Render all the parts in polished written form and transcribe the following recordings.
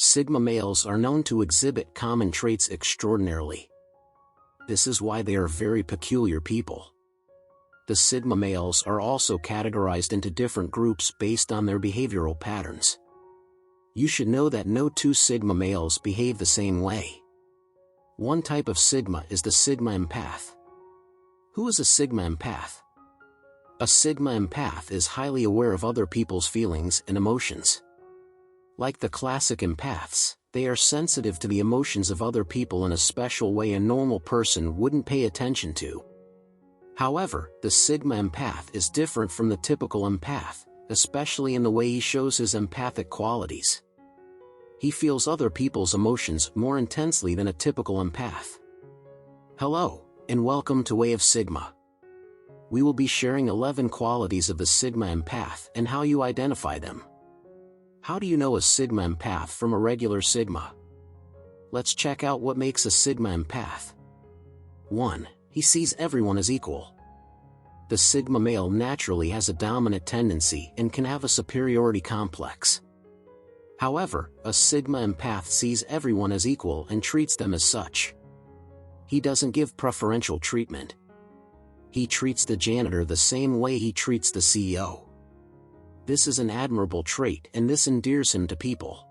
Sigma males are known to exhibit common traits extraordinarily. This is why they are very peculiar people. The Sigma males are also categorized into different groups based on their behavioral patterns. You should know that no two Sigma males behave the same way. One type of Sigma is the Sigma empath. Who is a Sigma empath? A Sigma empath is highly aware of other people's feelings and emotions. Like the classic empaths, they are sensitive to the emotions of other people in a special way a normal person wouldn't pay attention to. However, the Sigma empath is different from the typical empath, especially in the way he shows his empathic qualities. He feels other people's emotions more intensely than a typical empath. Hello, and welcome to Way of Sigma. We will be sharing 11 qualities of the Sigma empath and how you identify them. How do you know a Sigma empath from a regular Sigma? Let's check out what makes a Sigma empath. 1. He sees everyone as equal. The Sigma male naturally has a dominant tendency and can have a superiority complex. However, a Sigma empath sees everyone as equal and treats them as such. He doesn't give preferential treatment. He treats the janitor the same way he treats the CEO. This is an admirable trait and this endears him to people.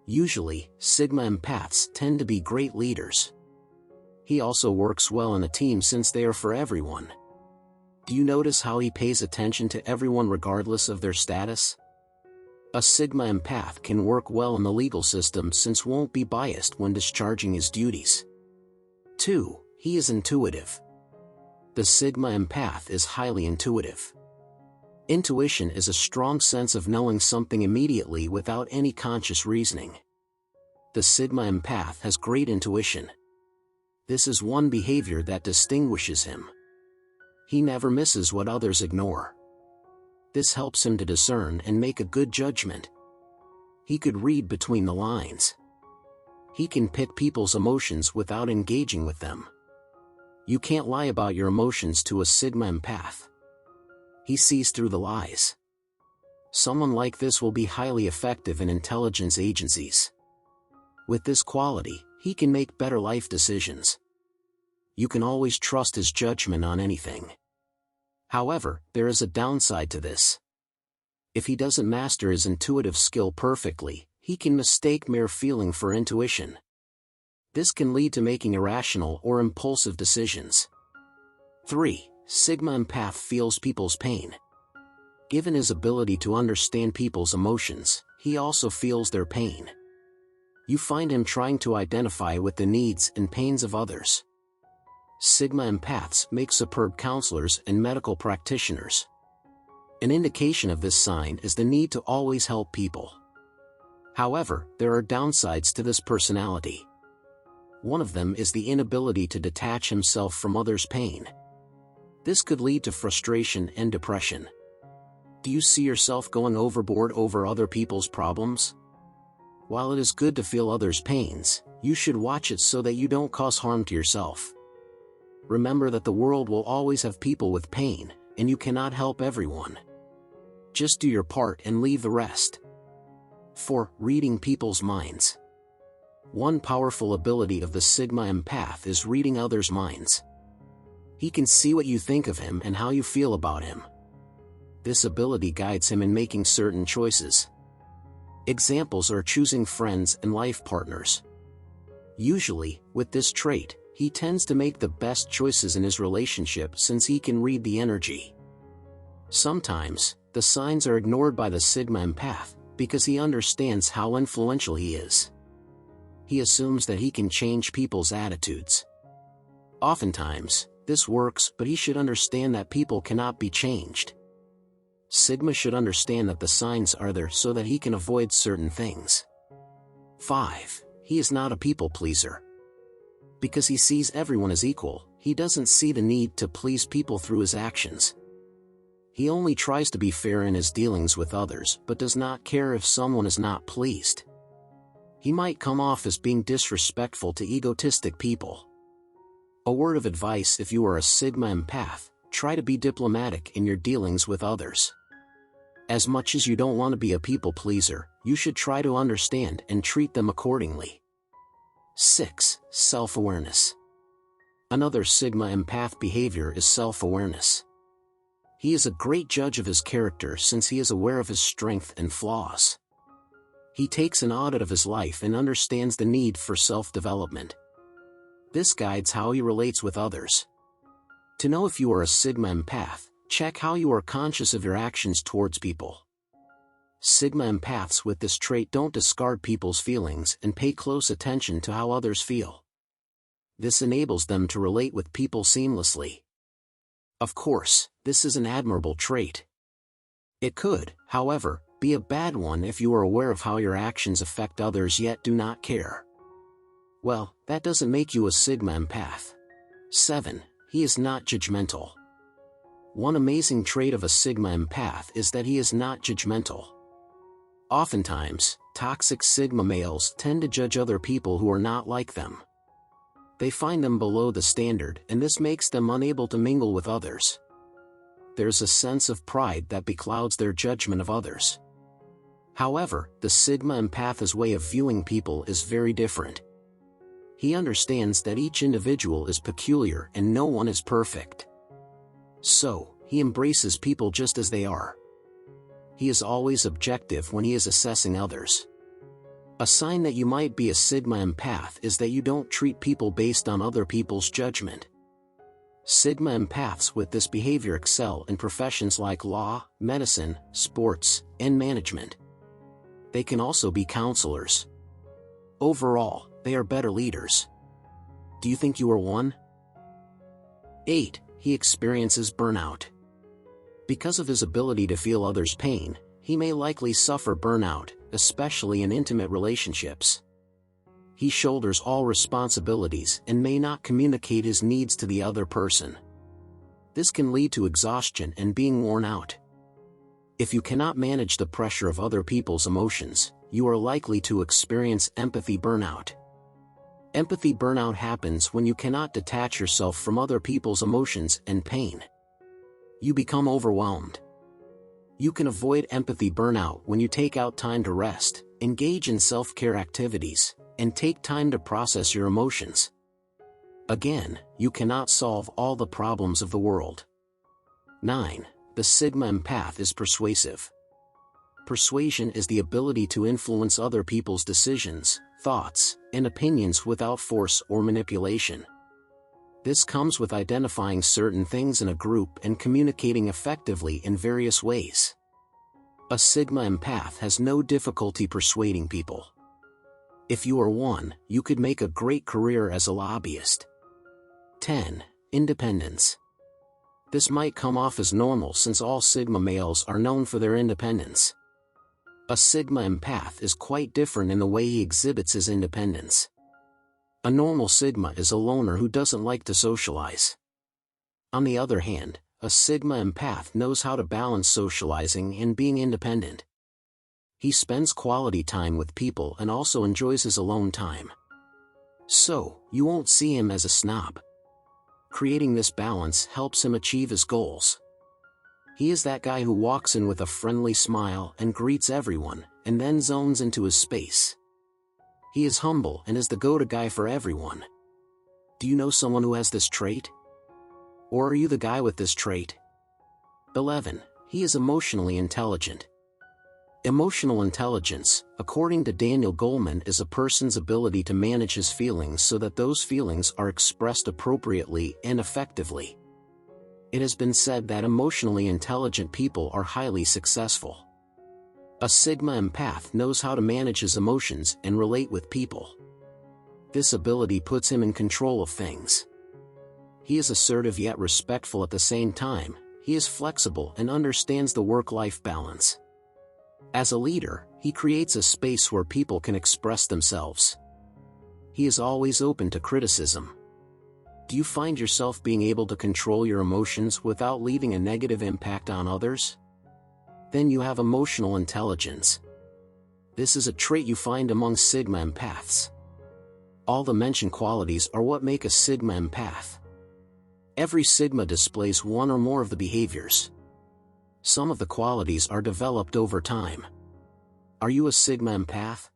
Usually, Sigma empaths tend to be great leaders. He also works well in a team since they are for everyone. Do you notice how he pays attention to everyone regardless of their status? A Sigma empath can work well in the legal system since won't be biased when discharging his duties. 2. He is intuitive. The Sigma empath is highly intuitive. Intuition is a strong sense of knowing something immediately without any conscious reasoning. The Sigma empath has great intuition. This is one behavior that distinguishes him. He never misses what others ignore. This helps him to discern and make a good judgment. He could read between the lines. He can pick people's emotions without engaging with them. You can't lie about your emotions to a Sigma empath. He sees through the lies. Someone like this will be highly effective in intelligence agencies. With this quality, he can make better life decisions. You can always trust his judgment on anything. However, there is a downside to this. If he doesn't master his intuitive skill perfectly, he can mistake mere feeling for intuition. This can lead to making irrational or impulsive decisions. 3. Sigma empath feels people's pain. Given his ability to understand people's emotions, he also feels their pain. You find him trying to identify with the needs and pains of others. Sigma empaths make superb counselors and medical practitioners. An indication of this sign is the need to always help people. However, there are downsides to this personality. One of them is the inability to detach himself from others' pain. This could lead to frustration and depression. Do you see yourself going overboard over other people's problems? While it is good to feel others' pains, you should watch it so that you don't cause harm to yourself. Remember that the world will always have people with pain, and you cannot help everyone. Just do your part and leave the rest. 4. Reading people's minds. One powerful ability of the Sigma empath is reading others' minds. He can see what you think of him and how you feel about him. This ability guides him in making certain choices. Examples are choosing friends and life partners. Usually, with this trait, he tends to make the best choices in his relationship since he can read the energy. Sometimes, the signs are ignored by the Sigma empath because he understands how influential he is. He assumes that he can change people's attitudes. Oftentimes, this works, but he should understand that people cannot be changed. Sigma should understand that the signs are there so that he can avoid certain things. 5. He is not a people pleaser. Because he sees everyone as equal, he doesn't see the need to please people through his actions. He only tries to be fair in his dealings with others but does not care if someone is not pleased. He might come off as being disrespectful to egotistic people. A word of advice: if you are a Sigma empath, try to be diplomatic in your dealings with others. As much as you don't want to be a people pleaser, you should try to understand and treat them accordingly. 6. Self-awareness. Another Sigma empath behavior is self-awareness. He is a great judge of his character since he is aware of his strength and flaws. He takes an audit of his life and understands the need for self-development. This guides how he relates with others. To know if you are a Sigma empath, check how you are conscious of your actions towards people. Sigma empaths with this trait don't discard people's feelings and pay close attention to how others feel. This enables them to relate with people seamlessly. Of course, this is an admirable trait. It could, however, be a bad one if you are aware of how your actions affect others yet do not care. Well, that doesn't make you a Sigma empath. 7. He is not judgmental. One amazing trait of a Sigma empath is that he is not judgmental. Oftentimes, toxic Sigma males tend to judge other people who are not like them. They find them below the standard, and this makes them unable to mingle with others. There's a sense of pride that beclouds their judgment of others. However, the Sigma empath's way of viewing people is very different. He understands that each individual is peculiar and no one is perfect. So, he embraces people just as they are. He is always objective when he is assessing others. A sign that you might be a Sigma empath is that you don't treat people based on other people's judgment. Sigma empaths with this behavior excel in professions like law, medicine, sports, and management. They can also be counselors. Overall, they are better leaders. Do you think you are one? 8. He experiences burnout. Because of his ability to feel others' pain, he may likely suffer burnout, especially in intimate relationships. He shoulders all responsibilities and may not communicate his needs to the other person. This can lead to exhaustion and being worn out. If you cannot manage the pressure of other people's emotions, you are likely to experience empathy burnout. Empathy burnout happens when you cannot detach yourself from other people's emotions and pain. You become overwhelmed. You can avoid empathy burnout when you take out time to rest, engage in self-care activities, and take time to process your emotions. Again, you cannot solve all the problems of the world. 9. The Sigma empath is persuasive. Persuasion is the ability to influence other people's decisions, thoughts, and opinions without force or manipulation. This comes with identifying certain things in a group and communicating effectively in various ways. A Sigma empath has no difficulty persuading people. If you are one, you could make a great career as a lobbyist. 10. Independence. This might come off as normal since all Sigma males are known for their independence. A Sigma empath is quite different in the way he exhibits his independence. A normal Sigma is a loner who doesn't like to socialize. On the other hand, a Sigma empath knows how to balance socializing and being independent. He spends quality time with people and also enjoys his alone time. So, you won't see him as a snob. Creating this balance helps him achieve his goals. He is that guy who walks in with a friendly smile and greets everyone, and then zones into his space. He is humble and is the go-to guy for everyone. Do you know someone who has this trait? Or are you the guy with this trait? 11. He is emotionally intelligent. Emotional intelligence, according to Daniel Goleman, is a person's ability to manage his feelings so that those feelings are expressed appropriately and effectively. It has been said that emotionally intelligent people are highly successful. A Sigma empath knows how to manage his emotions and relate with people. This ability puts him in control of things. He is assertive yet respectful at the same time. He is flexible and understands the work-life balance. As a leader, he creates a space where people can express themselves. He is always open to criticism. Do you find yourself being able to control your emotions without leaving a negative impact on others? Then you have emotional intelligence. This is a trait you find among Sigma empaths. All the mentioned qualities are what make a Sigma empath. Every Sigma displays one or more of the behaviors. Some of the qualities are developed over time. Are you a Sigma empath?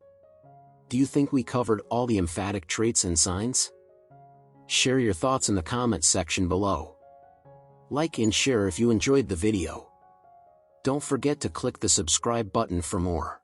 Do you think we covered all the emphatic traits and signs? Share your thoughts in the comments section below. Like and share if you enjoyed the video. Don't forget to click the subscribe button for more.